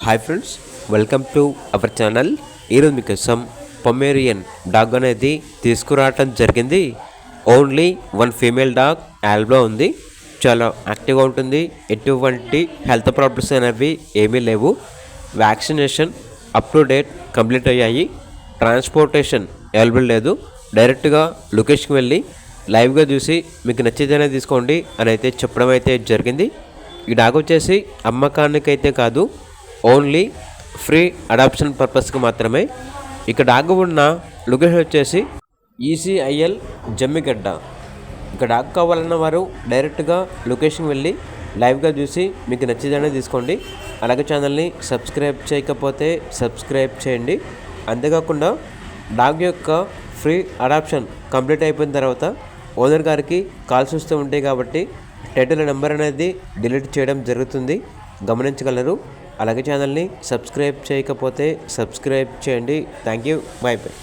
Hi friends, welcome to our channel. ఈరోజు మీకోసం Pomeranian dog అనేది తీసుకురావటం జరిగింది. ఓన్లీ వన్ ఫీమేల్ డాగ్ యాల్బ్లో ఉంది. చాలా యాక్టివ్గా ఉంటుంది. ఎటువంటి హెల్త్ ప్రాబ్లమ్స్ అనేవి ఏమీ లేవు. Vaccination up to date complete అయ్యాయి. ట్రాన్స్పోర్టేషన్ అవైలబుల్ లేదు. డైరెక్ట్గా లొకేషన్కి వెళ్ళి లైవ్గా చూసి మీకు నచ్చితేనే తీసుకోండి అని అయితే చెప్పడం అయితే జరిగింది. ఈ డాగ్ వచ్చేసి అమ్మకానికైతే కాదు, ఓన్లీ ఫ్రీ అడాప్షన్ పర్పస్కి మాత్రమే. ఇక డాగ్ ఉన్న లొకేషన్ వచ్చేసి ఈసీఐఎల్ జమ్మిగడ్డ. ఇక డాగ్ కావాలన్న వారు డైరెక్ట్గా లొకేషన్ వెళ్ళి లైవ్గా చూసి మీకు నచ్చితేనే తీసుకోండి. అలాగే ఛానల్ని సబ్స్క్రైబ్ చేయకపోతే సబ్స్క్రైబ్ చేయండి. అంతేకాకుండా డాగ్ యొక్క ఫ్రీ అడాప్షన్ కంప్లీట్ అయిపోయిన తర్వాత ఓనర్ గారికి కాల్స్ వస్తూ ఉంటాయి కాబట్టి టైటిల్ నెంబర్ అనేది డిలీట్ చేయడం జరుగుతుంది, గమనించగలరు. అలాగే ఛానల్ని సబ్స్క్రైబ్ చేయకపోతే సబ్స్క్రైబ్ చేయండి. Thank you. By by.